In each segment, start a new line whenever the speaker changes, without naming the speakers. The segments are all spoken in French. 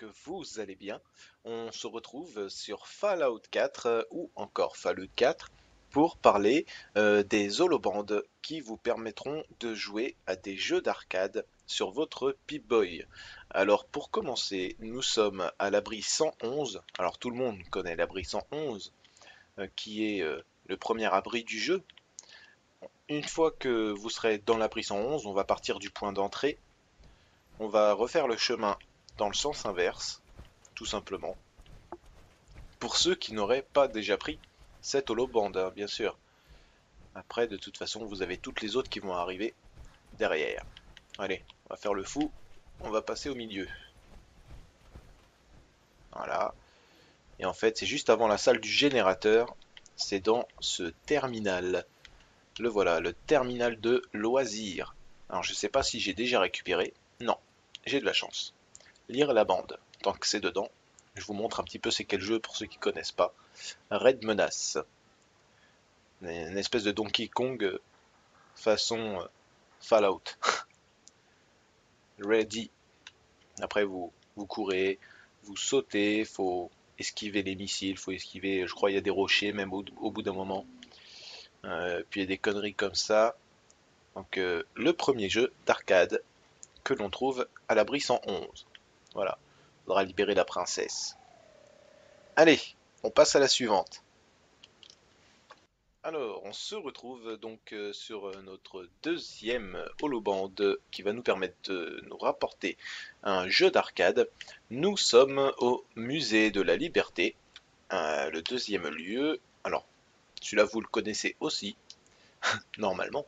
que vous allez bien. On se retrouve sur Fallout 4 ou encore Fallout 4 pour parler des holobandes qui vous permettront de jouer à des jeux d'arcade sur votre Pip-Boy. Alors pour commencer, nous sommes à l'abri 111. Alors tout le monde connaît l'abri 111 qui est le premier abri du jeu. Une fois que vous serez dans l'abri 111, on va partir du point d'entrée. On va refaire le chemin dans le sens inverse, tout simplement. Pour ceux qui n'auraient pas déjà pris cette holobande, hein, bien sûr. Après, de toute façon, vous avez toutes les autres qui vont arriver derrière. Allez, on va faire le fou. On va passer au milieu. Voilà. Et en fait, c'est juste avant la salle du générateur. C'est dans ce terminal. Le voilà, le terminal de loisirs. Alors, je sais pas si j'ai déjà récupéré. Non, j'ai de la chance. Lire la bande. Tant que c'est dedans, je vous montre un petit peu c'est quel jeu pour ceux qui connaissent pas. Red Menace. Une espèce de Donkey Kong façon Fallout. Ready. Après vous courez, vous sautez, faut esquiver les missiles, faut esquiver, je crois il y a des rochers même au bout d'un moment. Puis il y a des conneries comme ça. Donc le premier jeu d'arcade que l'on trouve à l'abri 111. Voilà. Faudra libérer la princesse. Allez, on passe à la suivante. Alors, on se retrouve donc sur notre deuxième holobande qui va nous permettre de nous rapporter un jeu d'arcade. Nous sommes au musée de la Liberté, le deuxième lieu. Alors, celui-là vous le connaissez aussi, normalement.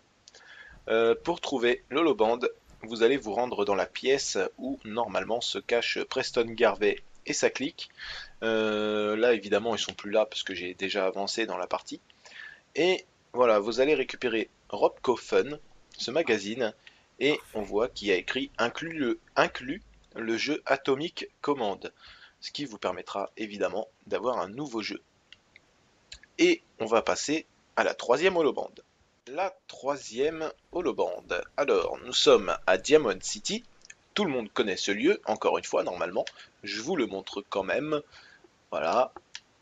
Pour trouver l'holobande, vous allez vous rendre dans la pièce où normalement se cache Preston Garvey et sa clique. Là, évidemment, ils sont plus là parce que j'ai déjà avancé dans la partie. Et voilà, vous allez récupérer Rob Coffin, ce magazine, et on voit qu'il y a écrit inclus le jeu Atomic Command, ce qui vous permettra évidemment d'avoir un nouveau jeu. Et on va passer à la troisième holobande. La troisième holobande. Alors, nous sommes à Diamond City. Tout le monde connaît ce lieu, encore une fois, normalement. Je vous le montre quand même. Voilà.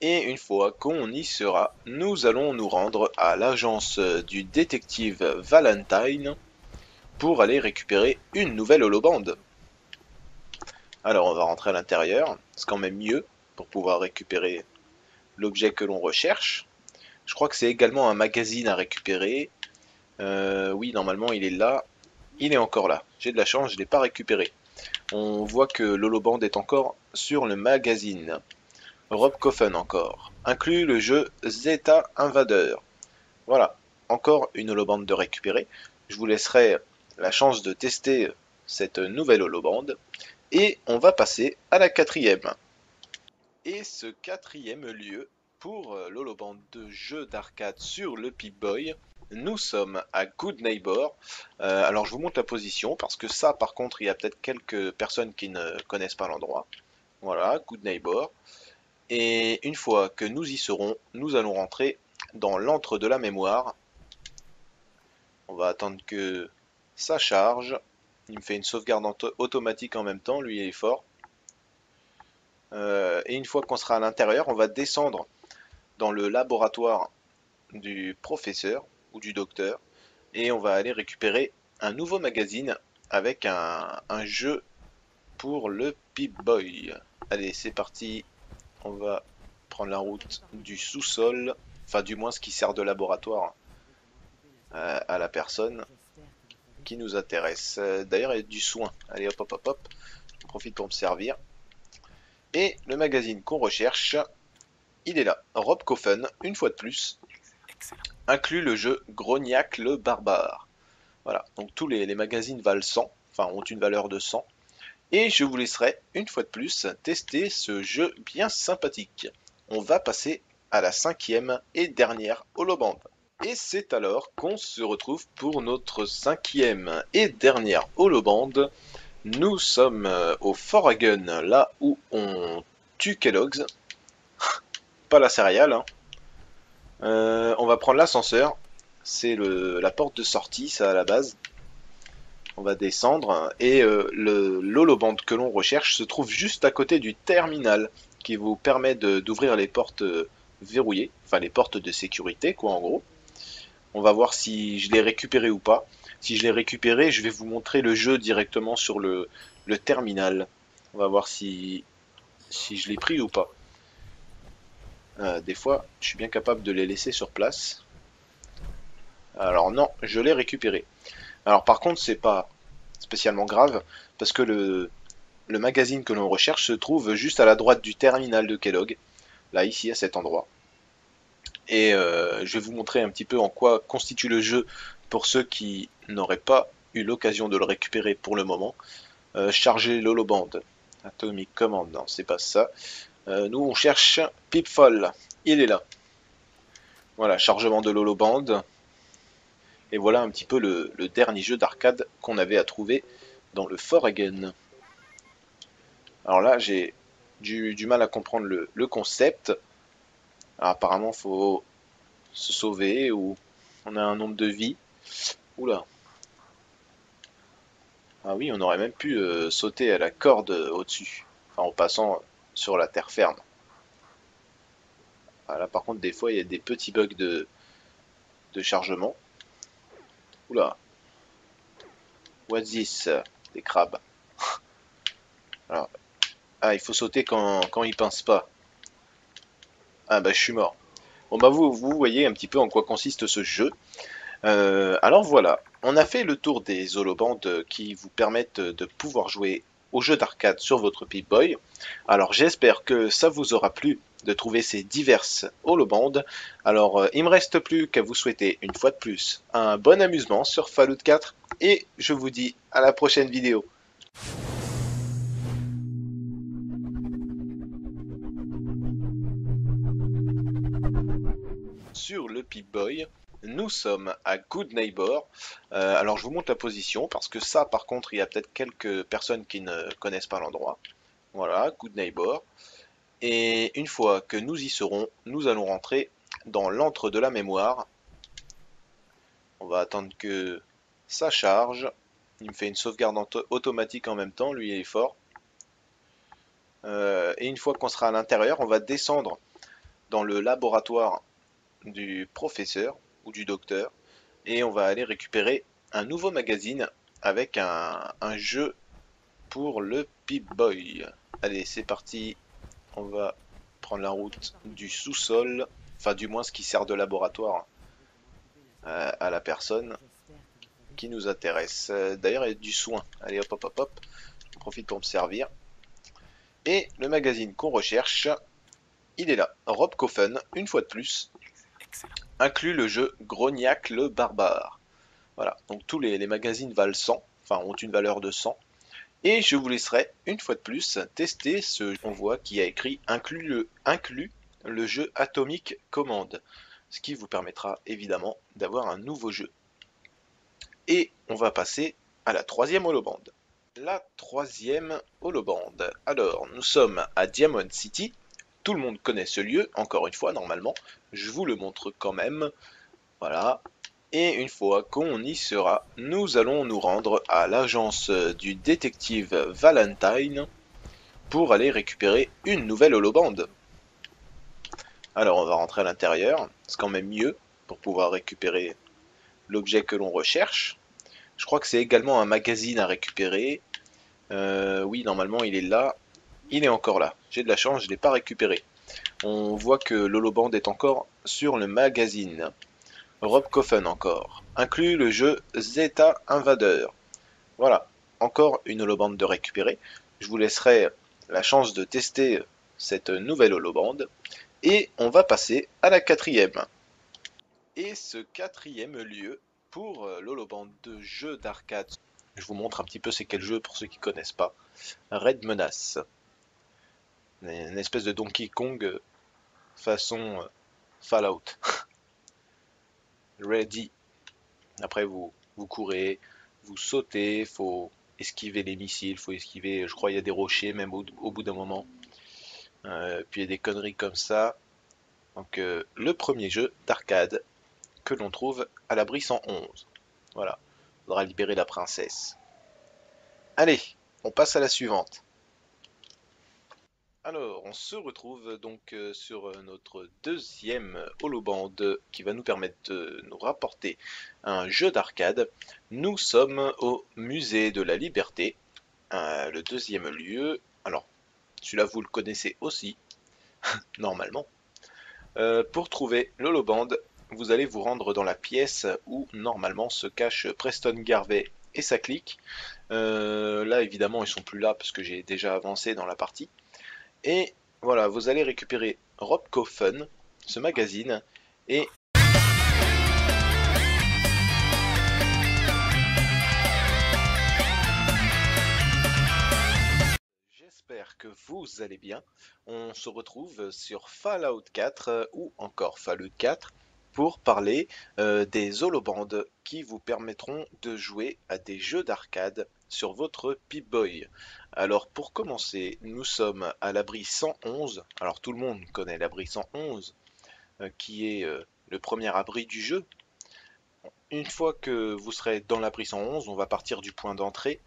Et une fois qu'on y sera, nous allons nous rendre à l'agence du détective Valentine pour aller récupérer une nouvelle holobande. Alors on va rentrer à l'intérieur, c'est quand même mieux pour pouvoir récupérer l'objet que l'on recherche. Je crois que c'est également un magazine à récupérer. Oui, normalement il est là. Il est encore là. J'ai de la chance, je ne l'ai pas récupéré. On voit que l'holobande est encore sur le magazine. Rob Coffin encore. Inclut le jeu Zeta Invader. Voilà, encore une holobande de récupérer. Je vous laisserai la chance de tester cette nouvelle holobande. Et on va passer à la quatrième. Et ce quatrième lieu, pour l'holobande de jeu d'arcade sur le Pip-Boy, nous sommes à Good Neighbor. Alors je vous montre la position, parce que ça par contre, il y a peut-être quelques personnes qui ne connaissent pas l'endroit. Voilà, Good Neighbor. Et une fois que nous y serons, nous allons rentrer dans l'antre de la mémoire. On va attendre que ça charge. Il me fait une sauvegarde automatique en même temps, lui il est fort. Et une fois qu'on sera à l'intérieur, on va descendre dans le laboratoire du professeur ou du docteur. Et on va aller récupérer un nouveau magazine avec un jeu pour le Pip-Boy. Allez, c'est parti. On va prendre la route du sous-sol, enfin du moins ce qui sert de laboratoire à la personne qui nous intéresse. D'ailleurs, il y a du soin. Allez, hop, hop, hop, hop. Je profite pour me servir. Et le magazine qu'on recherche, il est là. Rob Coffin, une fois de plus, inclut le jeu Grognac le Barbare. Voilà, donc tous les magazines valent 100, enfin ont une valeur de 100. Et je vous laisserai, une fois de plus, tester ce jeu bien sympathique. On va passer à la cinquième et dernière holobande. Et c'est alors qu'on se retrouve pour notre cinquième et dernière holobande. Nous sommes au Foragun, là où on tue Kellogg's. Pas la céréale. Hein. On va prendre l'ascenseur. C'est la porte de sortie, ça à la base. On va descendre et l'holoband que l'on recherche se trouve juste à côté du terminal qui vous permet d'ouvrir les portes verrouillées, enfin les portes de sécurité quoi en gros. On va voir si je l'ai récupéré ou pas. Si je l'ai récupéré, je vais vous montrer le jeu directement sur le terminal. On va voir si je l'ai pris ou pas. Des fois, je suis bien capable de les laisser sur place. Alors non, je l'ai récupéré. Alors par contre, c'est pas spécialement grave, parce que le magazine que l'on recherche se trouve juste à la droite du terminal de Kellogg, là ici à cet endroit. Et je vais vous montrer un petit peu en quoi constitue le jeu pour ceux qui n'auraient pas eu l'occasion de le récupérer pour le moment. Charger l'holoband. Atomic Command, non c'est pas ça. Nous on cherche Pipfall, il est là. Voilà, chargement de l'holoband. Et voilà un petit peu le dernier jeu d'arcade qu'on avait à trouver dans le Foreign. Alors là, j'ai du mal à comprendre le concept. Alors, apparemment, faut se sauver ou on a un nombre de vies. Oula. Ah oui, on aurait même pu sauter à la corde au-dessus. Enfin, en passant sur la terre ferme. Ah, là, par contre, des fois, il y a des petits bugs de chargement. Oula. What's this? Des crabes. Alors, ah, il faut sauter quand il pince pas. Ah bah, je suis mort. Bon bah vous voyez un petit peu en quoi consiste ce jeu. Alors voilà, on a fait le tour des holobandes qui vous permettent de pouvoir jouer aux jeux d'arcade sur votre Pip-Boy. Alors j'espère que ça vous aura plu de trouver ces diverses holobandes. Alors il me reste plus qu'à vous souhaiter une fois de plus un bon amusement sur Fallout 4 et je vous dis à la prochaine vidéo. Sur le Pip-Boy, nous sommes à Good Neighbor. Alors je vous montre la position parce que ça par contre il y a peut-être quelques personnes qui ne connaissent pas l'endroit. Voilà, Good Neighbor. Et une fois que nous y serons, nous allons rentrer dans l'antre de la mémoire. On va attendre que ça charge. Il me fait une sauvegarde automatique en même temps, lui il est fort. Et une fois qu'on sera à l'intérieur, on va descendre dans le laboratoire du professeur ou du docteur et on va aller récupérer un nouveau magazine avec un jeu pour le Pip-Boy. Allez, c'est parti. On va prendre la route du sous-sol, enfin du moins ce qui sert de laboratoire à la personne qui nous intéresse. D'ailleurs, il y a du soin. Allez, hop, hop, hop, hop. Je profite pour me servir. Et le magazine qu'on recherche, il est là. Rob Coffin, une fois de plus, inclut le jeu Grognac le Barbare. Voilà, donc tous les magazines valent 100, enfin ont une valeur de 100. Et je vous laisserai une fois de plus tester ce qu'on voit qui a écrit inclut le jeu Atomic Command, ce qui vous permettra évidemment d'avoir un nouveau jeu. Et on va passer à la troisième holobande. La troisième holobande. Alors, nous sommes à Diamond City. Tout le monde connaît ce lieu, encore une fois, normalement. Je vous le montre quand même. Voilà. Et une fois qu'on y sera, nous allons nous rendre à l'agence du détective Valentine pour aller récupérer une nouvelle holobande. Alors on va rentrer à l'intérieur, c'est quand même mieux pour pouvoir récupérer l'objet que l'on recherche. Je crois que c'est également un magazine à récupérer. Oui, normalement il est là. Il est encore là. J'ai de la chance, je ne l'ai pas récupéré. On voit que l'holobande est encore sur le magazine. Rob Coffin encore. Inclut le jeu Zeta Invader. Voilà, encore une holobande de récupérer. Je vous laisserai la chance de tester cette nouvelle holobande. Et on va passer à la quatrième. Et ce quatrième lieu pour l'holobande de jeu d'arcade. Je vous montre un petit peu c'est quel jeu pour ceux qui ne connaissent pas. Red Menace. Une espèce de Donkey Kong façon Fallout. Ready. Après vous courez, vous sautez, faut esquiver les missiles, faut esquiver, je crois il y a des rochers même au bout d'un moment. Puis il y a des conneries comme ça. Donc le premier jeu d'arcade que l'on trouve à l'abri 111. Voilà, faudra libérer la princesse. Allez, on passe à la suivante. Alors, on se retrouve donc sur notre deuxième holoband qui va nous permettre de nous rapporter un jeu d'arcade. Nous sommes au musée de la Liberté, le deuxième lieu. Alors, celui-là vous le connaissez aussi, normalement. Pour trouver l'holoband, vous allez vous rendre dans la pièce où normalement se cache Preston Garvey et sa clique. Là, évidemment, ils sont plus là parce que j'ai déjà avancé dans la partie. Et voilà, vous allez récupérer Robco Fun, ce magazine, et j'espère que vous allez bien. On se retrouve sur Fallout 4 ou encore Fallout 4 pour parler des holobands qui vous permettront de jouer à des jeux d'arcade sur votre Pip-Boy. Alors pour commencer, nous sommes à l'abri 111. Alors tout le monde connaît l'abri 111, qui est le premier abri du jeu. Une fois que vous serez dans l'abri 111, on va partir du point d'entrée.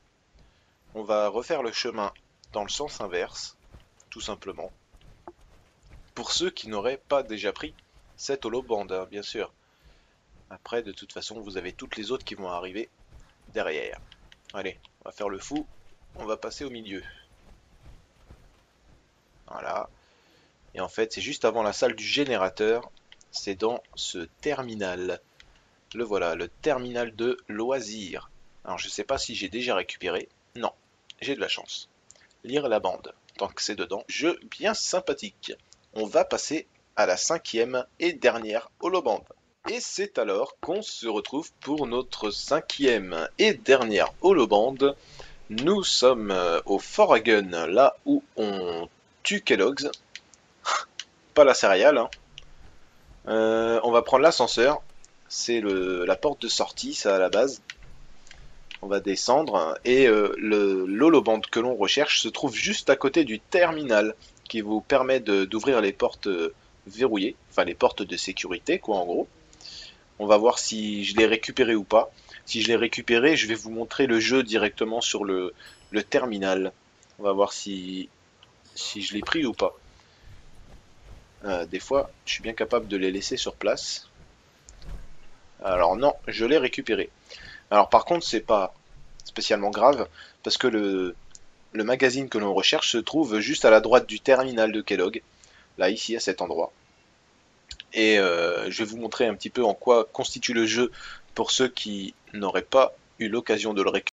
On va refaire le chemin dans le sens inverse, tout simplement. Pour ceux qui n'auraient pas déjà pris cette holoband, hein, bien sûr. Après, de toute façon, vous avez toutes les autres qui vont arriver derrière. Allez, on va faire le fou. On va passer au milieu. Voilà. Et en fait, c'est juste avant la salle du générateur. C'est dans ce terminal. Le voilà, le terminal de loisirs. Alors, je sais pas si j'ai déjà récupéré. Non, j'ai de la chance. Lire la bande. Tant que c'est dedans, jeu bien sympathique. On va passer à la cinquième et dernière holoband. Et c'est alors qu'on se retrouve pour notre cinquième et dernière holoband. Nous sommes au Foragun, là où on tue Kellogg's. Pas la céréale, hein. On va prendre l'ascenseur. C'est la porte de sortie, ça à la base. On va descendre et l'holoband que l'on recherche se trouve juste à côté du terminal qui vous permet d'ouvrir les portes verrouillées, enfin les portes de sécurité quoi en gros. On va voir si je l'ai récupéré ou pas. Si je l'ai récupéré, je vais vous montrer le jeu directement sur le terminal. On va voir si je l'ai pris ou pas. Des fois, je suis bien capable de les laisser sur place. Alors non, je l'ai récupéré. Alors par contre, c'est pas spécialement grave, parce que le magazine que l'on recherche se trouve juste à la droite du terminal de Kellogg, là ici à cet endroit. Et je vais vous montrer un petit peu en quoi constitue le jeu pour ceux qui n'auraient pas eu l'occasion de le récupérer.